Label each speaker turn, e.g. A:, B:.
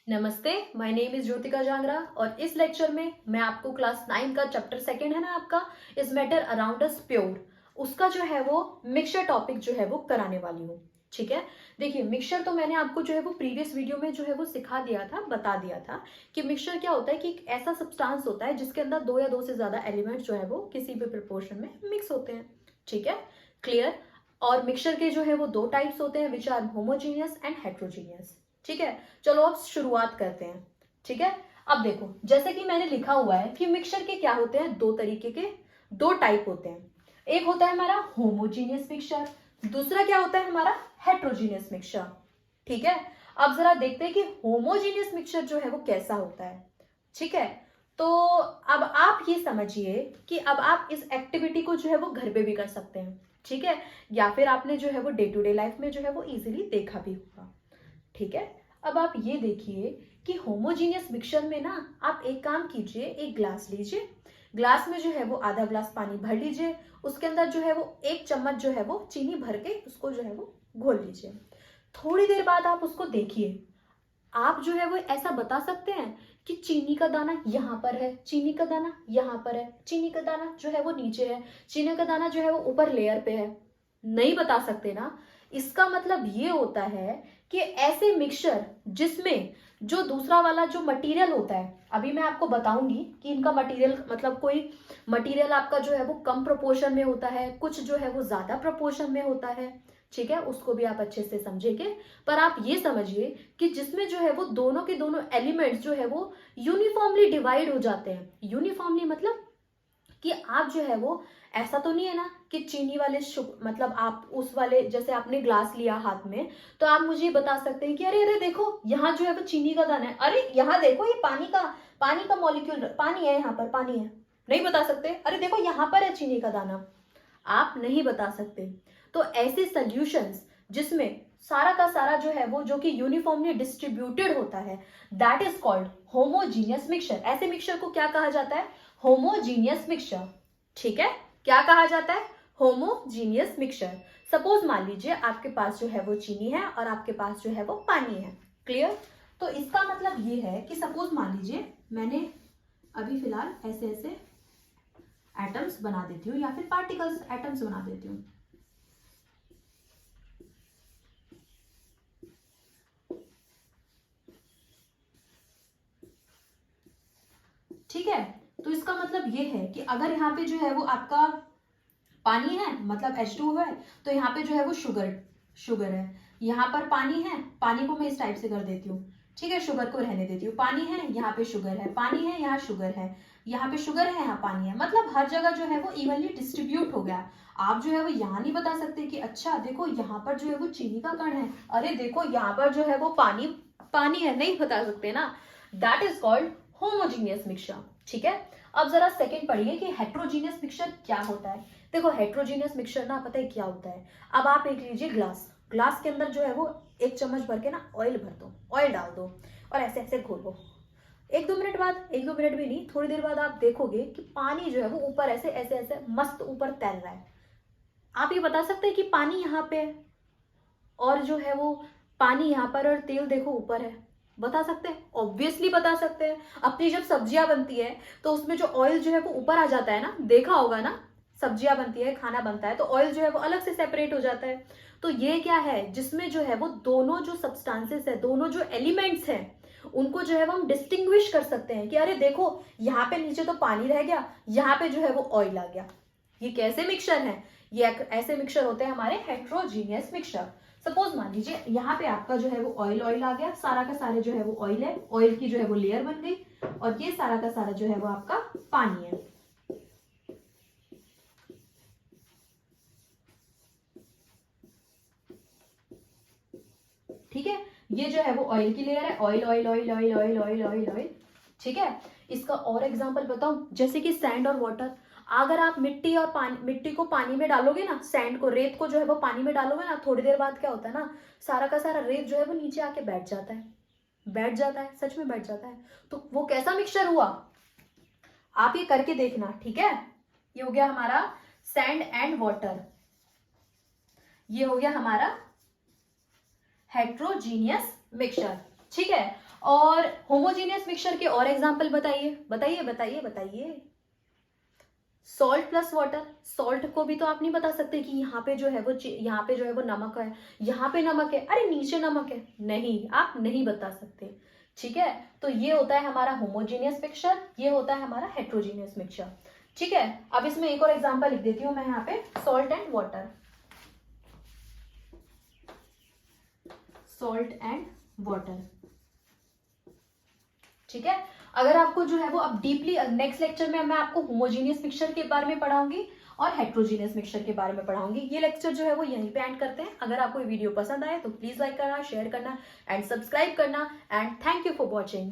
A: नमस्ते, my name is Jyotika Jangra और इस लेक्चर में मैं आपको क्लास 9 का चैप्टर सेकंड है ना आपका is matter around us pure, उसका जो है वो मिक्सचर टॉपिक जो है वो कराने वाली हूँ। ठीक है, देखिए मिक्सचर तो मैंने आपको जो है वो प्रीवियस वीडियो में जो है वो सिखा दिया था, बता दिया था कि मिक्सचर क्या होता है कि एक ऐसा सब्सटेंस होता है जिसके अंदर दो या दो से ज्यादा एलिमेंट जो है वो किसी भी प्रोपोर्शन में मिक्स होते हैं। ठीक है, क्लियर। और मिक्सचर के जो है वो दो टाइप्स होते हैं which are homogeneous and heterogeneous. ठीक है, चलो अब शुरुआत करते हैं। ठीक है, अब देखो जैसे कि मैंने लिखा हुआ है कि मिक्सचर के क्या होते हैं, दो तरीके के दो टाइप होते हैं। एक होता है हमारा होमोजीनियस मिक्सचर, दूसरा क्या होता है हमारा हेट्रोजीनियस मिक्सचर। ठीक है, अब जरा देखते हैं कि होमोजीनियस मिक्सचर जो है वो कैसा होता है। ठीक है, तो अब आप ये समझिए कि अब आप इस एक्टिविटी को जो है वो घर पे भी कर सकते हैं। ठीक है, या फिर आपने जो है वो डे टू डे लाइफ में जो है वो इजीली देखा भी होगा। ठीक है, अब आप ये देखिए कि होमोजीनियस मिक्सचर में ना आप एक काम कीजिए, एक ग्लास लीजिए, ग्लास में जो है वो आधा ग्लास पानी भर लीजिए, उसके अंदर जो है वो एक चम्मच जो है वो चीनी भर के उसको जो है वो घोल लीजिए। थोड़ी देर बाद आप उसको देखिए, आप जो है वो ऐसा बता सकते हैं कि चीनी का दाना यहाँ पर है, चीनी का दाना यहाँ पर है, चीनी का दाना जो है वो नीचे है, चीनी का दाना जो है वो ऊपर लेयर पे है। नहीं बता सकते ना। इसका मतलब ये होता है कि ऐसे मिक्सचर जिसमें जो दूसरा वाला जो मटेरियल होता है, अभी मैं आपको बताऊंगी कि इनका मटेरियल मतलब कोई मटेरियल आपका जो है वो कम प्रोपोर्शन में होता है, कुछ जो है वो ज्यादा प्रोपोर्शन में होता है। ठीक है, उसको भी आप अच्छे से समझेंगे। पर आप ये समझिए कि जिसमें जो है वो दोनों के दोनों एलिमेंट्स जो है वो यूनिफॉर्मली डिवाइड हो जाते हैं। यूनिफॉर्मली मतलब कि आप जो है वो ऐसा तो नहीं है ना कि चीनी वाले मतलब आप उस वाले जैसे आपने ग्लास लिया हाथ में, तो आप मुझे बता सकते हैं कि अरे अरे देखो यहाँ जो है वो चीनी का दाना है, अरे यहाँ देखो ये पानी का मॉलिक्यूल, पानी है, यहाँ पर पानी है। नहीं बता सकते, अरे देखो यहाँ पर है चीनी का दाना। आप नहीं बता सकते। तो ऐसे सॉल्यूशंस जिसमें सारा का सारा जो है वो जो कि यूनिफॉर्मली डिस्ट्रीब्यूटेड होता है, that is called homogeneous mixture. ऐसे मिक्सचर को क्या कहा जाता है? Homogeneous mixture. ठीक है, क्या कहा जाता है? Homogeneous mixture. सपोज मान लीजिए आपके पास जो है वो चीनी है और आपके पास जो है वो पानी है। क्लियर? तो इसका मतलब ये है कि सपोज मान लीजिए मैंने अभी फिलहाल ऐसे ऐसे एटम्स बना देती हूँ या फिर पार्टिकल्स एटम्स बना देती हूँ। ठीक है, तो इसका मतलब ये है कि अगर यहाँ पे जो है वो आपका पानी है मतलब H2 है, तो यहाँ पे जो है वो शुगर शुगर है। यहाँ पर पानी है, पानी को मैं इस टाइप से कर देती हूँ। ठीक है, शुगर को रहने देती हूँ। पानी है, यहाँ पे शुगर है, पानी है, यहाँ शुगर है, यहाँ पे शुगर है, यहाँ पानी है। मतलब हर जगह जो है वो इवनली डिस्ट्रीब्यूट हो गया। आप जो है वो यहाँ नहीं बता सकते कि अच्छा देखो यहाँ पर जो है वो चीनी का कण है, अरे देखो यहाँ पर जो है वो पानी पानी है। नहीं बता सकते ना। That is called homogeneous mixture. ठीक है, अब जरा सेकंड पढ़िए कि हेट्रोजीनियस मिक्सचर क्या होता है। देखो हेट्रोजीनियस मिक्सचर ना पता है क्या होता है। अब आप एक लीजिए ग्लास, ग्लास के अंदर जो है वो एक चम्मच भर के ना ऑयल भर दो, ऑयल डाल दो और ऐसे ऐसे घोलो। एक दो मिनट बाद, एक दो मिनट भी नहीं, थोड़ी देर बाद आप देखोगे कि पानी जो है वो ऊपर ऐसे ऐसे ऐसे मस्त ऊपर तैर रहा है। आप ये बता सकते हैं कि पानी यहाँ पे है और जो है वो पानी यहाँ पर और तेल देखो ऊपर है? बता सकते हैं? ऑब्वियसली बता सकते हैं। अपनी जब सब्जियां बनती है तो उसमें जो ऑयल जो है वो ऊपर आ जाता है ना, देखा होगा ना। सब्जियां बनती है, खाना बनता है तो ऑयल जो है वो अलग से सेपरेट हो जाता है। तो ये क्या है, जिसमें जो है वो दोनों जो सब्सटेंसेस है, दोनों जो एलिमेंट्स हैं, उनको जो है वो हम डिस्टिंग्विश कर सकते हैं कि अरे देखो यहाँ पे नीचे तो पानी रह गया, यहाँ पे जो है वो ऑयल आ गया। ये कैसे मिक्सचर है? ये ऐसे मिक्सचर होते हैं हमारे हेट्रोजीनियस मिक्सचर। सपोज मान लीजिए यहाँ पे आपका जो है वो ऑयल ऑयल आ गया, सारा का सारा जो है वो ऑयल है, ऑयल की जो है वो लेयर बन गई और ये सारा का सारा जो है वो आपका पानी है। ठीक है, ये जो है वो ऑयल की लेयर है, oil oil oil oil oil oil oil oil. ठीक है, इसका और एग्जांपल बताऊं, जैसे कि सैंड और वाटर। अगर आप मिट्टी और पानी, मिट्टी को पानी में डालोगे ना, सैंड को, रेत को जो है वो पानी में डालोगे ना, थोड़ी देर बाद क्या होता है ना, सारा का सारा रेत जो है वो नीचे आके बैठ जाता है। बैठ जाता है, सच में बैठ जाता है। तो वो कैसा मिक्सचर हुआ? आप ये करके देखना। ठीक है, ये हो गया हमारा सैंड एंड वाटर, ये हो गया हमारा हेट्रोजीनियस मिक्सचर। ठीक है, और होमोजीनियस मिक्सचर के और एग्जाम्पल बताइए बताइए बताइए बताइए। सॉल्ट प्लस वाटर, सॉल्ट को भी तो आप नहीं बता सकते कि यहाँ पे जो है वो यहाँ पे जो है वो नमक है, यहाँ पे नमक है, अरे नीचे नमक है, नहीं, आप नहीं बता सकते। ठीक है, तो ये होता है हमारा होमोजीनियस मिक्सचर, ये होता है हमारा हेट्रोजीनियस मिक्सचर। ठीक है, अब इसमें एक और एग्जांपल लिख देती हूं मैं यहाँ पे, salt and water, salt and water. ठीक है, अगर आपको जो है वो अब डीपली नेक्स्ट लेक्चर में मैं आपको होमोजीनियस मिक्सचर के बारे में पढ़ाऊंगी और हेट्रोजीनियस मिक्सचर के बारे में पढ़ाऊंगी। ये लेक्चर जो है वो यहीं पे एंड करते हैं। अगर आपको ये वीडियो पसंद आए तो प्लीज लाइक करना, शेयर करना एंड सब्सक्राइब करना, and thank you for watching.